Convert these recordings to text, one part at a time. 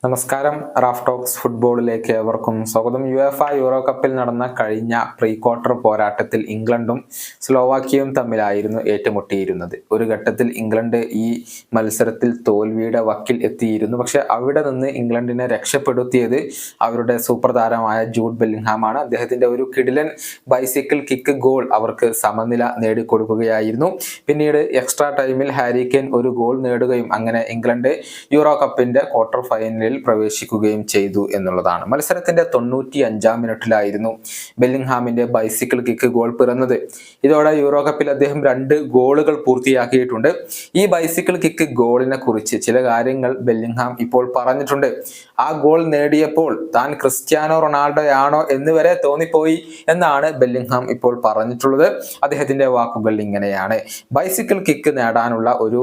നമസ്കാരം. Raf talks ഫുട്ബോളിലേക്ക് ഏവർക്കും സ്വാഗതം. യുഎഫ യൂറോ കപ്പിൽ നടന്ന കഴിഞ്ഞ പ്രീ ക്വാർട്ടർ പോരാട്ടത്തിൽ ഇംഗ്ലണ്ടും സ്ലോവാക്യയും തമ്മിലായിരുന്നു ഏറ്റുമുട്ടിയിരുന്നത്. ഒരു ഘട്ടത്തിൽ ഇംഗ്ലണ്ട് ഈ മത്സരത്തിൽ തോൽവിയുടെ വക്കിൽ എത്തിയിരുന്നു. പക്ഷെ അവിടെ നിന്ന് ഇംഗ്ലണ്ടിനെ രക്ഷപ്പെടുത്തിയത് അവരുടെ സൂപ്പർ താരമായ ജൂഡ് ബെല്ലിംഗ്ഹാം ആണ്. അദ്ദേഹത്തിന്റെ ഒരു കിടിലൻ ബൈസിക്കിൾ കിക്ക് ഗോൾ അവർക്ക് സമനില നേടിക്കൊടുക്കുകയായിരുന്നു. പിന്നീട് എക്സ്ട്രാ ടൈമിൽ ഹാരി കെയ്ൻ ഒരു ഗോൾ നേടുകയും അങ്ങനെ ഇംഗ്ലണ്ട് യൂറോ കപ്പിന്റെ ക്വാർട്ടർ ഫൈനലിൽ പ്രവേശിക്കുകയും ചെയ്തു എന്നുള്ളതാണ്. മത്സരത്തിന്റെ 95-ാം മിനിറ്റിലായിരുന്നു ബെല്ലിംഗ്ഹാമിന്റെ ബൈസിക്കിൾ കിക്ക് ഗോൾ പിറന്നത്. ഇതോടെ യൂറോ കപ്പിൽ അദ്ദേഹം 2 ഗോളുകൾ പൂർത്തിയാക്കിയിട്ടുണ്ട്. ഈ ബൈസിക്കിൾ കിക്ക് ഗോളിനെ കുറിച്ച് ചില കാര്യങ്ങൾ ബെല്ലിംഗ്ഹാം ഇപ്പോൾ പറഞ്ഞിട്ടുണ്ട്. ആ ഗോൾ നേടിയപ്പോൾ താൻ ക്രിസ്ത്യാനോ റൊണാൾഡോയാണോ എന്ന് വരെ തോന്നിപ്പോയി എന്നാണ് ബെല്ലിംഗ്ഹാം ഇപ്പോൾ പറഞ്ഞിട്ടുള്ളത്. അദ്ദേഹത്തിന്റെ വാക്കുകൾ ഇങ്ങനെയാണ്: ബൈസിക്കിൾ കിക്ക് നേടാനുള്ള ഒരു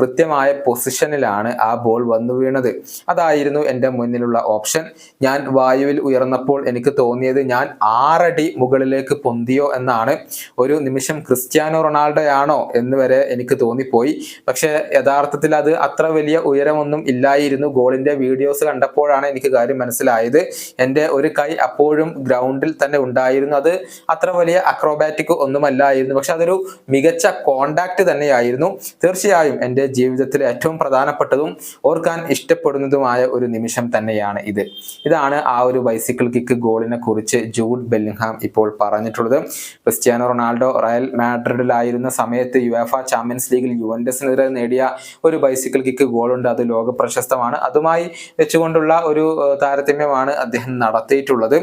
കൃത്യമായ പൊസിഷനിലാണ് ആ ബോൾ വന്നു വീണത്. അതായിരുന്നു എൻ്റെ മുന്നിലുള്ള ഓപ്ഷൻ. ഞാൻ വായുവിൽ ഉയർന്നപ്പോൾ എനിക്ക് തോന്നിയത് ഞാൻ 6 അടി മുകളിലേക്ക് പൊന്തിയോ എന്നാണ്. ഒരു നിമിഷം ക്രിസ്ത്യാനോ റൊണാൾഡോയാണോ എന്ന് വരെ എനിക്ക് തോന്നിപ്പോയി. പക്ഷെ യഥാർത്ഥത്തിൽ അത് അത്ര വലിയ ഉയരമൊന്നും ഇല്ലായിരുന്നു. ഗോളിന്റെ വീഡിയോസ് കണ്ടപ്പോഴാണ് എനിക്ക് കാര്യം മനസ്സിലായത്. എൻ്റെ ഒരു കൈ അപ്പോഴും ഗ്രൗണ്ടിൽ തന്നെ ഉണ്ടായിരുന്നു. അത് അത്ര വലിയ അക്രോബാറ്റിക് ഒന്നുമല്ലായിരുന്നു. പക്ഷെ അതൊരു മികച്ച കോണ്ടാക്ട് തന്നെയായിരുന്നു. തീർച്ചയായും എൻ്റെ ജീവിതത്തിലെ ഏറ്റവും പ്രധാനപ്പെട്ടതും ഓർക്കാൻ ഇഷ്ടപ്പെടുന്നതുമായ ഒരു നിമിഷം തന്നെയാണ് ഇത്. ഇതാണ് ആ ഒരു ബൈസിക്കിൾ കിക്ക് ഗോളിനെ കുറിച്ച് ജൂഡ് ബെല്ലിംഗ്ഹാം ഇപ്പോൾ പറഞ്ഞിട്ടുള്ളത്. ക്രിസ്ത്യാനോ റൊണാൾഡോ റയൽ മാഡ്രിഡിലായിരുന്ന സമയത്ത് യുവേഫ ചാമ്പ്യൻസ് ലീഗിൽ യുവന്റസിനെതിരെ നേടിയ ഒരു ബൈസിക്കിൾ കിക്ക് ഗോളുണ്ട്. അത് ലോക പ്രശസ്തമാണ്. അതുമായി വെച്ചുകൊണ്ടുള്ള ഒരു താരതമ്യമാണ് അദ്ദേഹം നടത്തിയിട്ടുള്ളത്.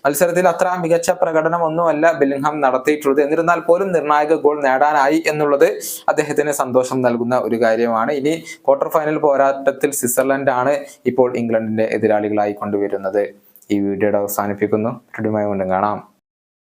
മത്സരത്തിൽ അത്ര മികച്ച പ്രകടനം ഒന്നുമല്ല ബെല്ലിംഗ്ഹാം നടത്തിയിട്ടുള്ളത്. എന്നിരുന്നാൽ പോലും നിർണായക ഗോൾ നേടാനായി എന്നുള്ളത് അദ്ദേഹത്തിന് സന്തോഷം നൽകുന്ന ഒരു കാര്യമാണ്. ഇനി ക്വാർട്ടർ ഫൈനൽ പോരാട്ടത്തിൽ സ്വിറ്റ്സർലൻഡ് ആണ് ഇപ്പോൾ ഇംഗ്ലണ്ടിന്റെ എതിരാളികളായി കൊണ്ടുവരുന്നത്. ഈ വീഡിയോയുടെ അവസാനിപ്പിക്കുന്നു. വീണ്ടും കാണാം.